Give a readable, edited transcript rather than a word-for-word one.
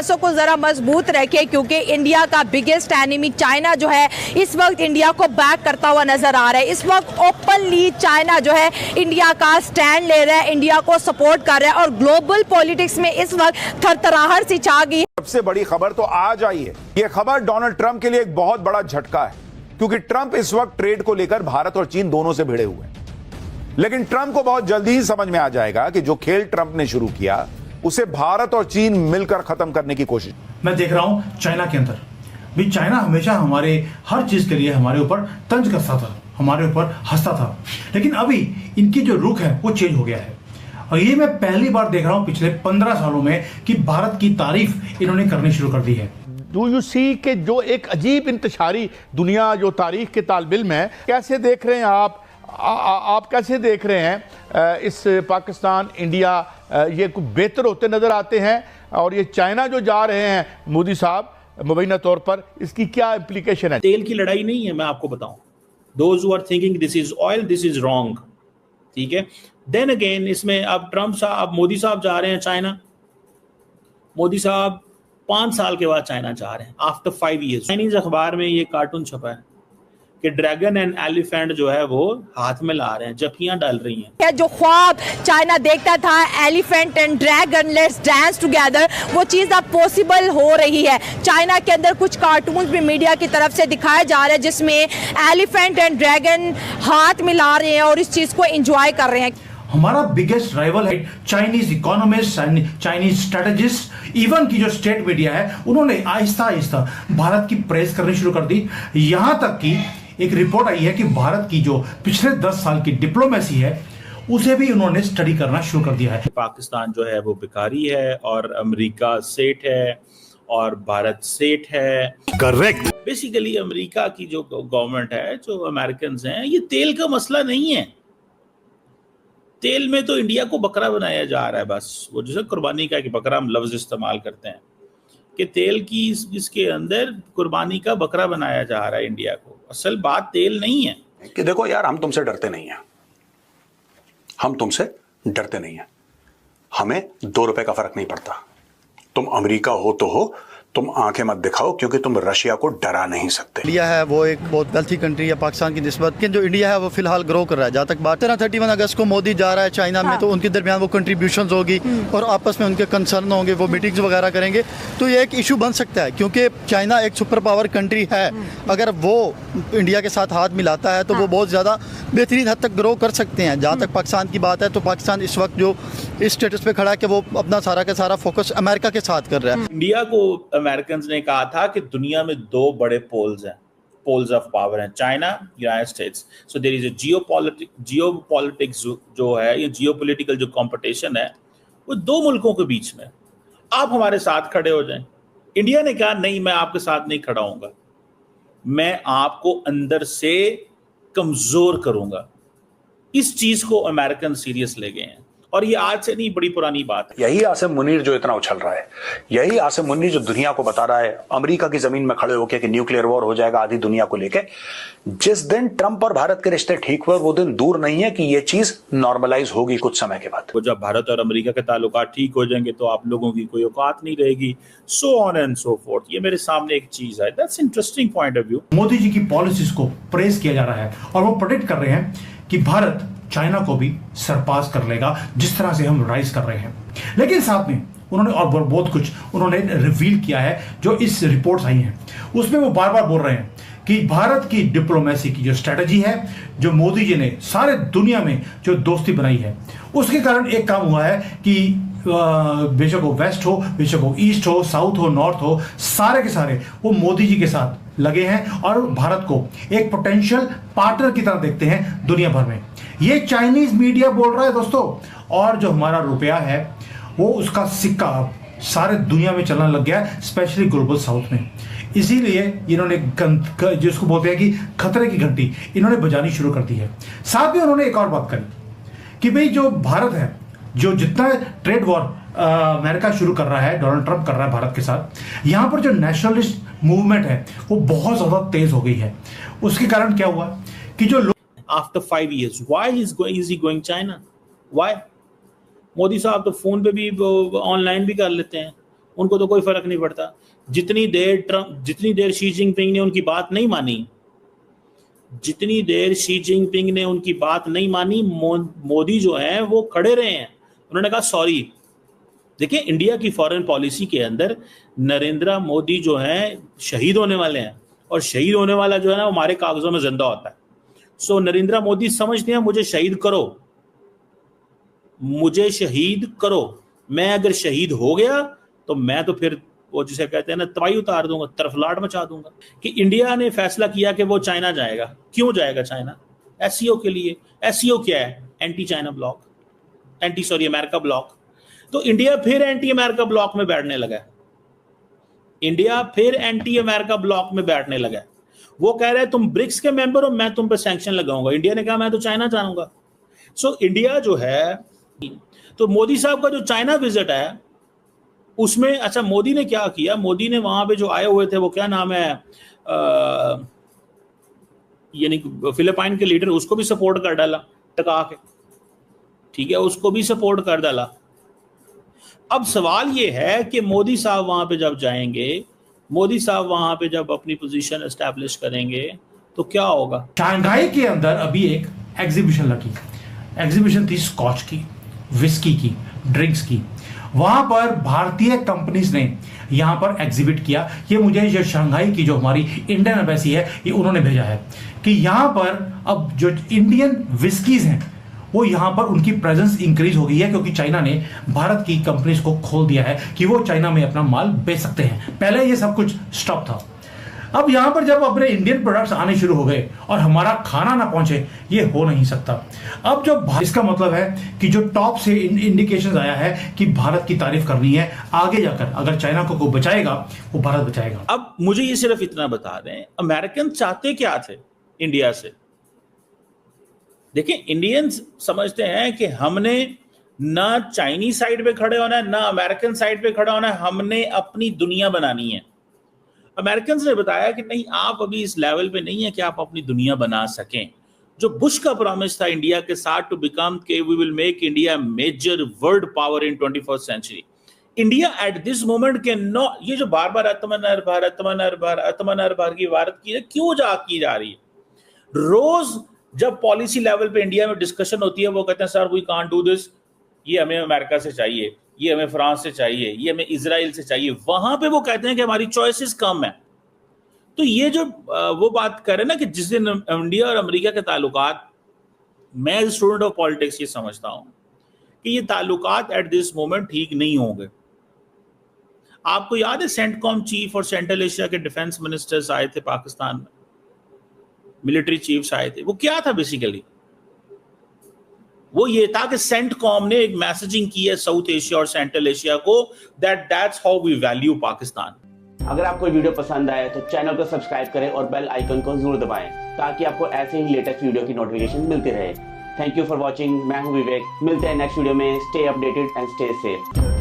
को जरा मजबूत रखे, क्योंकि इंडिया का बिगेस्ट एनिमी चाइना जो है इस वक्त इंडिया को बैक करता हुआ नजर आ रहा है। इस वक्त ओपनली चाइना जो है इंडिया का स्टैंड ले रहा है, इंडिया को सपोर्ट कर रहा है और ग्लोबल पॉलिटिक्स में इस वक्त थरथराहट सी छा गई। सबसे बड़ी खबर तो आज आई है। यह खबर डोनाल्ड ट्रंप के लिए एक बहुत बड़ा झटका है, क्योंकि ट्रंप इस वक्त ट्रेड को लेकर भारत और चीन दोनों से भिड़े हुए हैं। लेकिन ट्रंप को बहुत जल्दी ही समझ में आ जाएगा कि जो खेल ट्रंप ने शुरू किया उसे भारत और चीन मिलकर खत्म करने की कोशिश। मैं देख रहा हूं चाइना के अंदर भी, चाइना हमेशा हमारे हर चीज के लिए हमारे ऊपर तंज कसता था, हमारे ऊपर हंसता था, लेकिन अभी इनकी जो रुख है वो चेंज हो गया है। और ये मैं पहली बार देख रहा हूं पिछले 15 सालों में कि भारत की तारीफ इन्होंने करनी शुरू कर दी है। डू यू सी के जो एक अजीब इंतशारी दुनिया जो तारीख के तालबिल्म है, कैसे देख रहे हैं आप कैसे देख रहे हैं इस पाकिस्तान इंडिया ये कुछ बेहतर होते नजर आते हैं, और ये चाइना जो जा रहे हैं मोदी साहब मुबैना तौर पर, इसकी क्या इम्प्लीकेशन है? तेल की लड़ाई नहीं है, मैं आपको बताऊं। Those who are thinking this is oil, this is wrong, ठीक है। देन अगेन इसमें अब ट्रंप साहब, अब मोदी साहब जा रहे हैं चाइना। मोदी साहब 5 साल के बाद चाइना जा रहे हैं, आफ्टर 5 years। चाइनीज अखबार में ये कार्टून छपा है कि ड्रैगन एंड एलिफेंट जो है वो हाथ में ला रहे हैं, जफियां डाल रही हैं। जो ख्वाब चाइना देखता था, elephant and dragon let's dance together, वो चीज अब पॉसिबल हो रही है। चाइना के अंदर कुछ कार्टून्स भी मीडिया की तरफ से दिखाए जा रहे हैं जिसमें एलिफेंट एंड ड्रैगन हाथ मिला रहे हैं और इस चीज को एंजॉय कर रहे हैं। हमारा बिगेस्ट राइवल है Chinese economist, Chinese strategist, even की जो स्टेट मीडिया है उन्होंने आहिस्ता आहिस्ता भारत की प्रेस करनी शुरू कर दी। यहां तक कि एक रिपोर्ट आई है कि भारत की जो पिछले 10 साल की डिप्लोमेसी है उसे भी उन्होंने स्टडी करना शुरू कर दिया है। पाकिस्तान जो है वो भिखारी है और अमेरिका सेठ है और भारत सेठ है। करेक्ट। बेसिकली अमेरिका की जो गवर्नमेंट है, जो अमेरिकन हैं, ये तेल का मसला नहीं है। तेल में तो इंडिया को बकरा बनाया जा रहा है, बस वो जैसे कुर्बानी का एक बकरा हम लफ्ज इस्तेमाल करते हैं कि तेल की इसके अंदर कुर्बानी का बकरा बनाया जा रहा है इंडिया को। असल बात तेल नहीं है कि देखो यार, हम तुमसे डरते नहीं हैं, हम तुमसे डरते नहीं हैं, हमें 2 रुपए का फर्क नहीं पड़ता। तुम अमेरिका हो तो हो, तुम आंखें मत दिखाओ, क्योंकि तुम रशिया को डरा नहीं सकते। इंडिया है वो एक बहुत वेल्थी कंट्री है पाकिस्तान की निस्बत, लेकिन जो इंडिया है वो फिलहाल ग्रो कर रहा है। जहाँ तक बात 31 अगस्त को मोदी जा रहा है चाइना में, तो उनके दरमियान वो कंट्रीब्यूशंस होगी और आपस में उनके कंसर्न होंगे, वो मीटिंग्स वगैरह करेंगे, तो ये एक इशू बन सकता है। क्योंकि चाइना एक सुपर पावर कंट्री है, अगर वो इंडिया के साथ हाथ मिलाता है तो वो बहुत ज़्यादा बेहतरीन हद तक ग्रो कर सकते हैं। जहाँ तक पाकिस्तान की बात है तो पाकिस्तान इस वक्त जो इस स्टेटस पे खड़ा है कि वो अपना सारा का सारा फोकस अमेरिका के साथ कर रहा है। इंडिया को अमेरिकन ने कहा था कि दुनिया में 2 बड़े पोल्स हैं, पोल्स ऑफ पावर हैं, China, United States. So there is a geopolitics जो है, ये जियोपॉलिटिकल जो कंपटीशन है वो 2 मुल्कों के बीच में। आप हमारे साथ खड़े हो जाएं। इंडिया ने कहा नहीं, मैं आपके साथ नहीं खड़ा होऊंगा, मैं आपको अंदर से कमजोर करूंगा। इस चीज को अमेरिकन सीरियस ले गए हैं और ये आज से नहीं, बड़ी पुरानी बात है। यही आसिम मुनीर जो इतना उछल रहा है, यही आसिम मुनीर जो दुनिया को बता रहा है अमेरिका की जमीन में खड़े होकर कि न्यूक्लियर वॉर हो जाएगा आधी दुनिया को लेके। जिस दिन ट्रंप और भारत के रिश्ते ठीक हुए वो दिन दूर नहीं है कि ये चीज नॉर्मलाइज होगी कुछ समय के बाद। जब भारत और अमेरिका के ताल्लुकात ठीक हो जाएंगे तो आप लोगों की कोई औकात नहीं रहेगी, so on and so forth. ये मेरे सामने एक चीज है, that's interesting point of view. Modi ji की पॉलिसीज को प्रेस किया जा रहा है और वो प्रेडिक्ट कर रहे हैं कि भारत चाइना को भी सरपास कर लेगा जिस तरह से हम राइज कर रहे हैं। लेकिन साथ में उन्होंने और बहुत कुछ उन्होंने रिवील किया है। जो इस रिपोर्ट्स आई हैं उसमें वो बार बार बोल रहे हैं कि भारत की डिप्लोमेसी की जो स्ट्रेटजी है, जो मोदी जी ने सारे दुनिया में जो दोस्ती बनाई है, उसके कारण एक काम हुआ है कि बेशक वो वेस्ट हो, बेशक वो ईस्ट हो, साउथ हो, नॉर्थ हो, सारे के सारे वो मोदी जी के साथ लगे हैं और भारत को एक पोटेंशियल पार्टनर की तरह देखते हैं दुनिया भर में। ये चाइनीज मीडिया बोल रहा है दोस्तों। और जो हमारा रुपया है वो उसका सिक्का सारे दुनिया में चलने लग गया है, स्पेशली ग्लोबल साउथ में। इसीलिए इन्होंने जिसको बोलते हैं कि खतरे की घंटी इन्होंने बजानी शुरू कर दी है। साथ में उन्होंने एक और बात करी कि भाई जो भारत है, जो जितना ट्रेड वॉर अमेरिका शुरू कर रहा है, डोनाल्ड ट्रंप कर रहा है भारत के साथ, यहां पर जो नेशनलिस्ट मूवमेंट है वो बहुत ज्यादा तेज हो गई है। उसके कारण क्या हुआ कि जो लोग after 5 years, why is he going China? Why? Modi साहब तो फोन पे भी ऑनलाइन भी कर लेते हैं, उनको तो कोई फर्क नहीं पड़ता। जितनी देर शी जिनपिंग ने उनकी बात नहीं मानी, जितनी देर शी जिनपिंग ने उनकी बात नहीं मानी, मोदी जो है वो खड़े रहे हैं। उन्होंने कहा सॉरी। देखिए, इंडिया की फॉरेन पॉलिसी के अंदर नरेंद्र मोदी जो है शहीद होने वाले हैं, और शहीद होने वाला जो है ना, हमारे कागजों में जिंदा होता है। सो नरेंद्र मोदी समझते हैं मुझे शहीद करो, मुझे शहीद करो। मैं अगर शहीद हो गया तो मैं तो फिर वो जिसे कहते हैं ना, तबाही उतार दूंगा, तरफलाट मचा दूंगा। कि इंडिया ने फैसला किया कि वो चाइना जाएगा। क्यों जाएगा चाइना? एससीओ के लिए। एससीओ क्या है? Anti China block, America block. तो इंडिया फिर एंटी अमेरिका ब्लॉक में बैठने लगा। इंडिया फिर एंटी अमेरिका ब्लॉक में बैठने लगा। वो कह रहे हैं तुम ब्रिक्स के मेंबर हो, मैं तुम पे सैंक्शन लगाऊंगा। इंडिया ने कहा मैं तो चाइना जानूंगा। सो इंडिया जो है, तो मोदी साहब का जो चाइना विजिट है उसमें, अच्छा मोदी ने क्या किया? मोदी ने वहां पे जो आए हुए थे, वो क्या नाम है, यानी फिलिपाइन के लीडर, उसको भी सपोर्ट कर डाला टका के, ठीक है, उसको भी सपोर्ट कर डाला। अब सवाल ये है कि मोदी साहब वहां पे जब जाएंगे, मोदी साहब वहां पे जब अपनी पोजीशन एस्टैब्लिश करेंगे तो क्या होगा? शंघाई के अंदर अभी एक एग्जीबिशन लगी। एग्जीबिशन थी स्कॉच की, विस्की की, ड्रिंक्स की। वहां पर भारतीय कंपनीज ने यहां पर एग्जिबिट किया। ये मुझे जो शंघाई की जो हमारी इंडियन एम्बेसी है, ये उन्होंने भेजा है कि यहां पर अब जो इंडियन विस्कीज हैं वो यहां पर उनकी प्रेजेंस इंक्रीज हो गई है, क्योंकि चाइना ने भारत की कंपनीज को खोल दिया है कि वो चाइना में अपना माल बेच सकते हैं। पहले ये सब कुछ स्टॉप था। अब यहां पर जब अपने इंडियन प्रोडक्ट्स आने शुरू हो गए और हमारा खाना ना पहुंचे, ये हो नहीं सकता। अब जो इसका मतलब है कि जो टॉप से इंडिकेशंस आया है कि भारत की तारीफ करनी है, आगे जाकर अगर चाइना को कोई बचाएगा वो भारत बचाएगा। अब मुझे ये सिर्फ इतना बता दें, अमेरिकन चाहते क्या थे इंडिया से? देखिए, इंडियंस समझते हैं कि हमने ना चाइनीज साइड पे खड़े होना है, ना अमेरिकन साइड पे खड़ा होना है, हमने अपनी दुनिया बनानी है। अमेरिकन ने बताया कि नहीं, आप अभी इस लेवल पे नहीं है कि आप अपनी दुनिया बना सकें। जो बुश का प्रॉमिस था इंडिया के साथ, टू बिकम के we will make India major world power in 21st century. India at this moment के नो, ये जो बार बार आत्मनिर्भर की भारत की क्यों की जा रही है? रोज जब पॉलिसी लेवल पे इंडिया में डिस्कशन होती है, वो कहते हैं sir we can't do this, ये हमें अमेरिका से चाहिए, ये हमें फ्रांस से चाहिए, ये हमें इजराइल से चाहिए। वहां पे वो कहते हैं कि हमारी चॉइसेस कम है। तो ये जो वो बात कर रहे हैं ना कि जिस दिन इंडिया और अमेरिका के ताल्लुकात, मैं एज स्टूडेंट ऑफ पॉलिटिक्स ये समझता हूं कि ये ताल्लुकात एट दिस मोमेंट ठीक नहीं होंगे। आपको याद है सेंटकॉम चीफ और सेंट्रल एशिया के डिफेंस मिनिस्टर्स आए थे पाकिस्तान में, मिलिट्री चीफ्स आए थे। वो क्या था बेसिकली? वो ये था कि सेंटकॉम ने एक मैसेजिंग की है साउथ एशिया और सेंट्रल एशिया को, that's how we value Pakistan. अगर आपको वीडियो पसंद आए तो चैनल को सब्सक्राइब करें और बेल आइकन को जरूर दबाएं ताकि आपको ऐसे ही लेटेस्ट वीडियो की नोटिफिकेशन मिलती रहे। Thank you for watching. मैं हूं विवेक। मिलते हैं नेक्स्ट वीडियो में। Stay updated and stay safe.